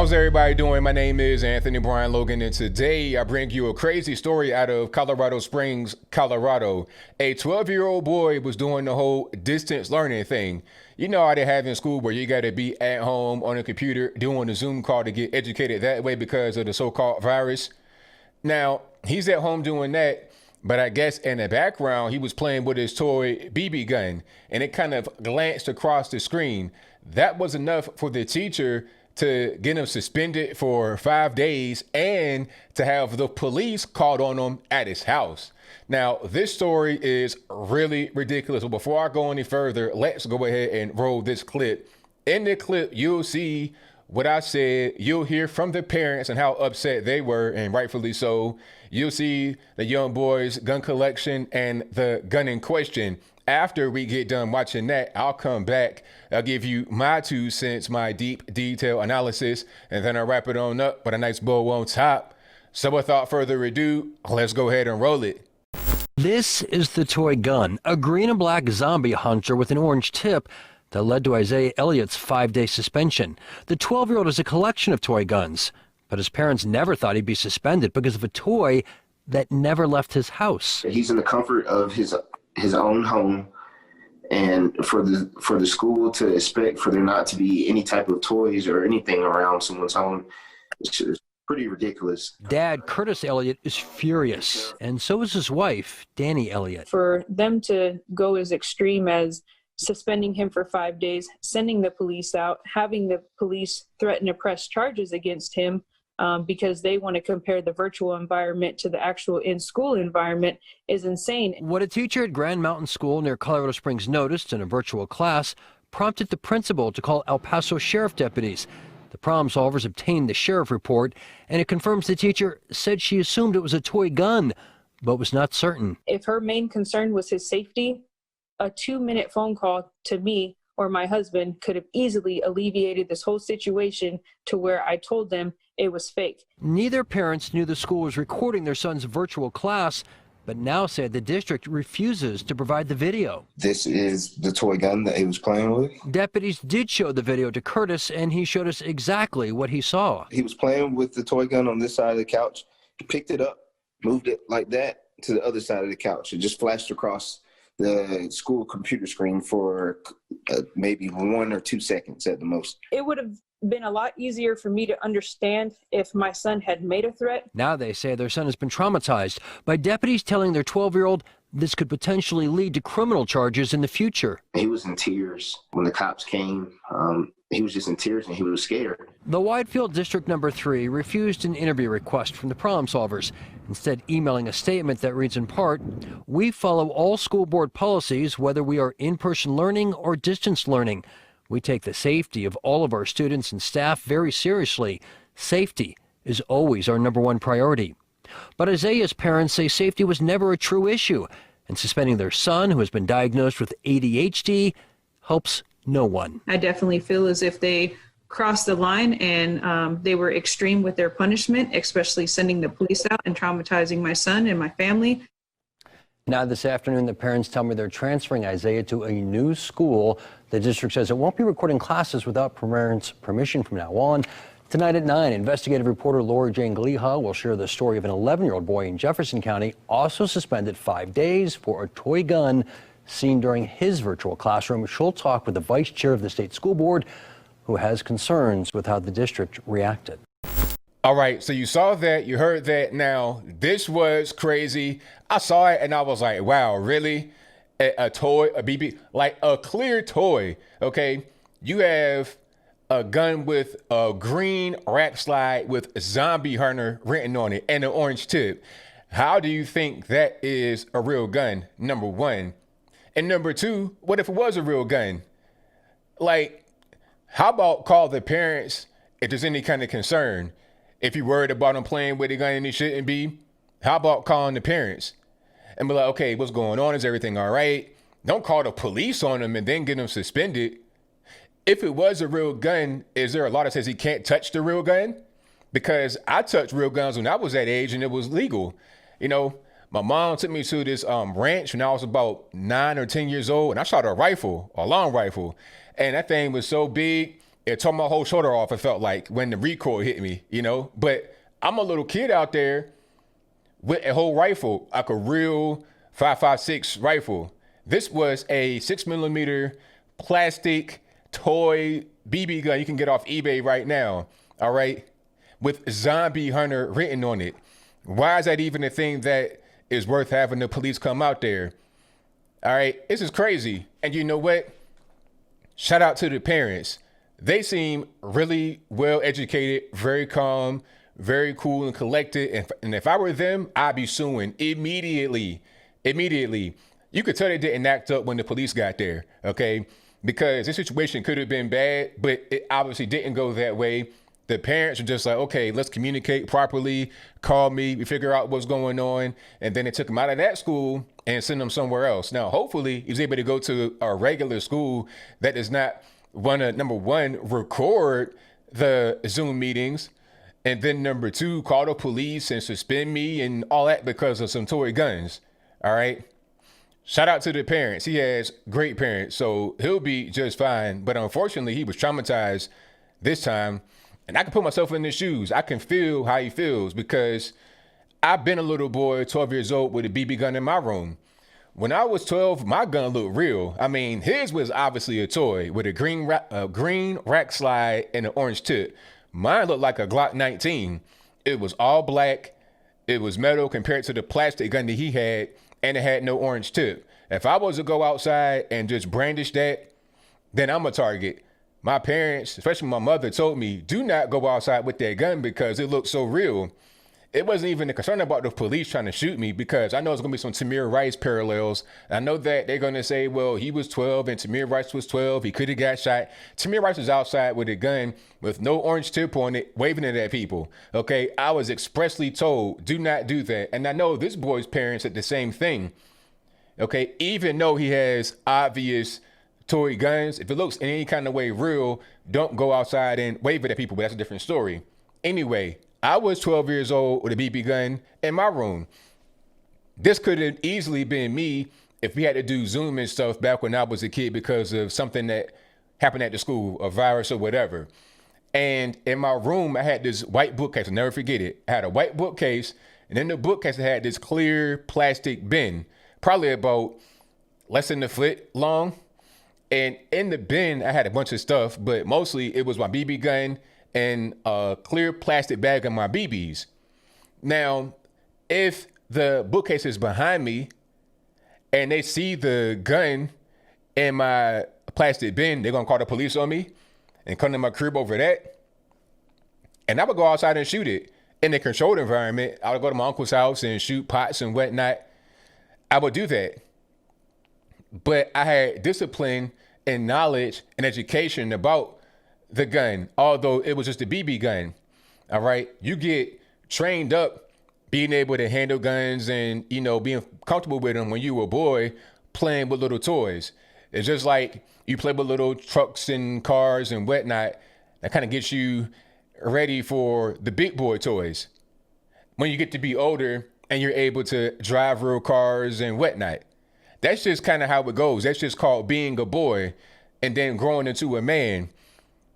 How's everybody doing? My name is Anthony Brian Logan, and today I bring you a crazy story out of Colorado Springs, Colorado. A 12-year-old boy was doing the whole distance learning thing. You know how they have in school where you got to be at home on a computer doing a Zoom call to get educated that way because of the so-called virus. Now, he's at home doing that, but I guess in the background, he was playing with his toy BB gun, and it kind of glanced across the screen. That was enough for the teacher to get him suspended for 5 days and to have the police called on him at his house. Now, this story is really ridiculous. But before I go any further, let's go ahead and roll this clip. In the clip, you'll see what I said. You'll hear from the parents and how upset they were, and rightfully so. You'll see the young boy's gun collection and the gun in question. After we get done watching that, I'll come back. I'll give you my 2 cents, my deep detail analysis, and then I'll wrap it on up with a nice bow on top. So without further ado, let's go ahead and roll it. This is the toy gun, a green and black zombie hunter with an orange tip that led to Isaiah Elliott's 5-day suspension. The 12-year-old has a collection of toy guns, but his parents never thought he'd be suspended because of a toy that never left his house. He's in the comfort of his own home, and for the school to expect for there not to be any type of toys or anything around someone's home, it's pretty ridiculous. Dad Curtis Elliott is furious, and so is his wife, Danny Elliott. For them to go as extreme as suspending him for 5 days, sending the police out, having the police threaten to press charges against him because they want to compare the virtual environment to the actual in-school environment is insane. What a teacher at Grand Mountain School near Colorado Springs noticed in a virtual class prompted the principal to call El Paso sheriff deputies. The problem solvers obtained the sheriff report, and it confirms the teacher said she assumed it was a toy gun, but was not certain. If her main concern was his safety, a 2-minute phone call to me or my husband could have easily alleviated this whole situation to where I told them it was fake. Neither parents knew the school was recording their son's virtual class, but now said the district refuses to provide the video. This is the toy gun that he was playing with. Deputies did show the video to Curtis, and he showed us exactly what he saw. He was playing with the toy gun on this side of the couch. He picked it up, moved it like that to the other side of the couch. It just flashed across the school computer screen for maybe 1 or 2 seconds at the most. It would have been a lot easier for me to understand if my son had made a threat. Now they say their son has been traumatized by deputies telling their 12-year-old this could potentially lead to criminal charges in the future. He was in tears when the cops came. He was just in tears and he was scared. The Whitefield District Number 3 refused an interview request from the problem solvers, instead emailing a statement that reads in part, "We follow all school board policies, whether we are in-person learning or distance learning. We take the safety of all of our students and staff very seriously. Safety is always our #1 priority." But Isaiah's parents say safety was never a true issue, and suspending their son, who has been diagnosed with ADHD, helps no one. I definitely feel as if they crossed the line and they were extreme with their punishment, especially sending the police out and traumatizing my son and my family. Now this afternoon, the parents tell me they're transferring Isaiah to a new school. The district says it won't be recording classes without parents' permission from now on. Tonight at 9, investigative reporter Laura Jane Gliha will share the story of an 11-year-old boy in Jefferson County, also suspended 5 days for a toy gun seen during his virtual classroom. She'll talk with the vice chair of the state school board, who has concerns with how the district reacted. All right, so you saw that, you heard that. Now, this was crazy. I saw it and I was like, wow, really? A toy, a BB, like a clear toy, okay? You have a gun with a green rack slide with zombie hunter written on it and an orange tip. How do you think that is a real gun, number one? And number two, what if it was a real gun? Like, how about call the parents if there's any kind of concern? If you're worried about them playing with a gun and it shouldn't be, how about calling the parents and be like, okay, what's going on? Is everything all right? Don't call the police on them and then get them suspended. If it was a real gun, is there a law that says he can't touch the real gun? Because I touched real guns when I was that age and it was legal. You know, my mom took me to this ranch when I was about 9 or 10 years old, and I shot a rifle, a long rifle. And that thing was so big, It tore my whole shoulder off, it felt like, when the recoil hit me, you know? But I'm a little kid out there with a whole rifle, like a real 5.56 rifle. This was a 6mm plastic toy BB gun you can get off eBay right now, all right? With Zombie Hunter written on it. Why is that even a thing that is worth having the police come out there? All right, this is crazy. And you know what? Shout out to the parents. They seem really well educated, very calm, very cool and collected. And if I were them, I'd be suing immediately. Immediately. You could tell they didn't act up when the police got there, okay? Because this situation could have been bad, but it obviously didn't go that way. The parents are just like, okay, let's communicate properly. Call me, we figure out what's going on. And then they took him out of that school and sent him somewhere else. Now, hopefully he's able to go to a regular school that does not want to, number one, record the Zoom meetings. And then number two, call the police and suspend me and all that because of some toy guns. All right. Shout out to the parents. He has great parents, so he'll be just fine. But unfortunately, he was traumatized this time. And I can put myself in his shoes. I can feel how he feels because I've been a little boy, 12 years old, with a BB gun in my room. When I was 12, my gun looked real. I mean, his was obviously a toy with a green rack slide and an orange tip. Mine looked like a Glock 19. It was all black. It was metal compared to the plastic gun that he had, and it had no orange tip. If I was to go outside and just brandish that, then I'm a target. My parents, especially my mother, told me, do not go outside with that gun because it looked so real. It wasn't even a concern about the police trying to shoot me because I know it's going to be some Tamir Rice parallels. I know that they're going to say, well, he was 12 and Tamir Rice was 12. He could have got shot. Tamir Rice was outside with a gun with no orange tip on it, waving it at people. Okay, I was expressly told, do not do that. And I know this boy's parents said the same thing. Okay, even though he has obvious toy guns, if it looks in any kind of way real, don't go outside and wave it at people, but that's a different story. Anyway, I was 12 years old with a BB gun in my room. This could have easily been me if we had to do Zoom and stuff back when I was a kid because of something that happened at the school, a virus or whatever. And in my room, I had this white bookcase. I'll never forget it. I had a white bookcase, and in the bookcase, I had this clear plastic bin, probably about less than a foot long. And in the bin, I had a bunch of stuff, but mostly it was my BB gun and a clear plastic bag of my BBs. Now, if the bookcase is behind me and they see the gun in my plastic bin, they're gonna call the police on me and come to my crib over that. And I would go outside and shoot it. In a controlled environment, I would go to my uncle's house and shoot pots and whatnot. I would do that. But I had discipline and knowledge and education about the gun, although it was just a BB gun. All right. You get trained up being able to handle guns and, you know, being comfortable with them when you were a boy playing with little toys. It's just like you play with little trucks and cars and whatnot. That kind of gets you ready for the big boy toys. When you get to be older and you're able to drive real cars and whatnot. That's just kind of how it goes. That's just called being a boy and then growing into a man.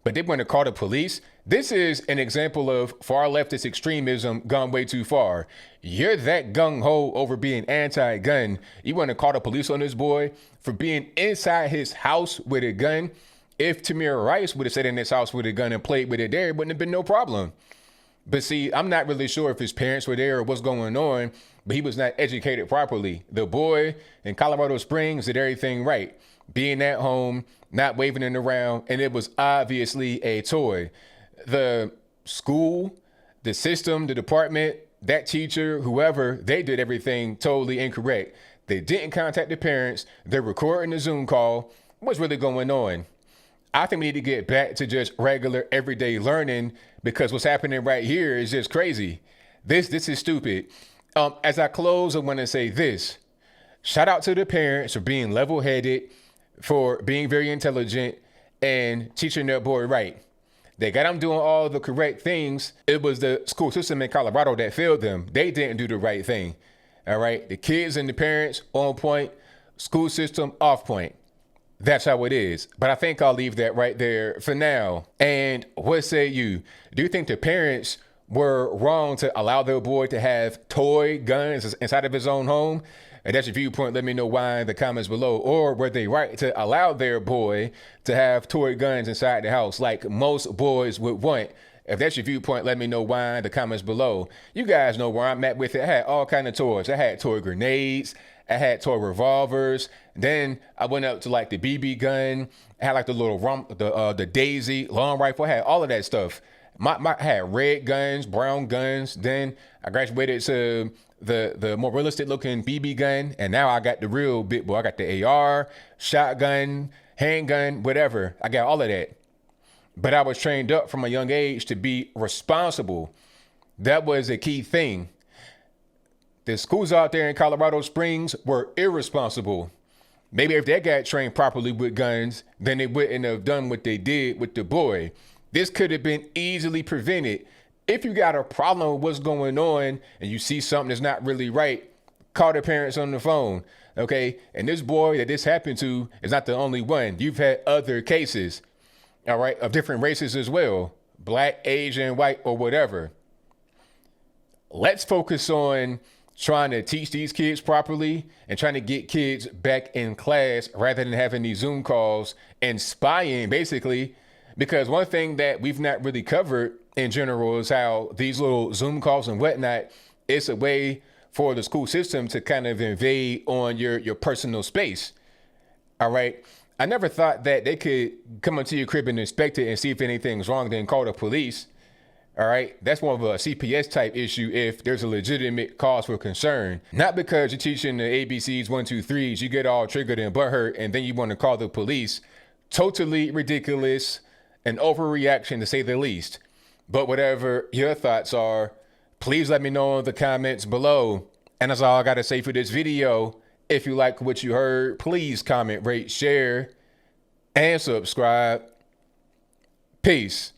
But they want to call the police. This is an example of far leftist extremism gone way too far. You're that gung-ho over being anti-gun. You want to call the police on this boy for being inside his house with a gun. If Tamir Rice would have sat in his house with a gun and played with it there, it wouldn't have been no problem. But see, I'm not really sure if his parents were there or what's going on, but he was not educated properly. The boy in Colorado Springs did everything right. Being at home, not waving it around, and it was obviously a toy. The school, the system, the department, that teacher, whoever, they did everything totally incorrect. They didn't contact the parents. They're recording the Zoom call. What's really going on? I think we need to get back to just regular everyday learning because what's happening right here is just crazy. This is stupid. As I close, I want to say this. Shout out to the parents for being level-headed, for being very intelligent and teaching their boy right. They got them doing all the correct things. It was the school system in Colorado that failed them. They didn't do the right thing. All right. The kids and the parents on point, school system off point. That's how it is. But I think I'll leave that right there for now. And what say you? Do you think the parents were wrong to allow their boy to have toy guns inside of his own home? And that's your viewpoint. Let me know why in the comments below. Or were they right to allow their boy to have toy guns inside the house like most boys would want? If that's your viewpoint, let me know why in the comments below. You guys know where I'm at with it. I had all kind of toys. I had toy grenades. I had toy revolvers. Then I went up to like the BB gun. I had like the little the Daisy long rifle. I had all of that stuff. I had red guns, brown guns. Then I graduated to the more realistic looking BB gun, and now I got the real big boy. I got the AR, shotgun, handgun, whatever. I got all of that. But I was trained up from a young age to be responsible. That was a key thing. The schools out there in Colorado Springs were irresponsible. Maybe if they got trained properly with guns, then they wouldn't have done what they did with the boy. This could have been easily prevented. If you got a problem with what's going on and you see something that's not really right, call the parents on the phone, okay? And this boy that this happened to is not the only one. You've had other cases, all right, of different races as well, black, Asian, white, or whatever. Let's focus on trying to teach these kids properly and trying to get kids back in class rather than having these Zoom calls and spying, basically. Because one thing that we've not really covered in general is how these little Zoom calls and whatnot, it's a way for the school system to kind of invade on your personal space. All right. I never thought that they could come into your crib and inspect it and see if anything's wrong, then call the police. All right. That's more of a CPS type issue if there's a legitimate cause for concern. Not because you're teaching the ABCs 1, 2, 3s, you get all triggered and butthurt and then you want to call the police. Totally ridiculous. An overreaction to say the least. But whatever your thoughts are, please let me know in the comments below. And that's all I got to say for this video. If you like what you heard, please comment, rate, share, and subscribe. Peace.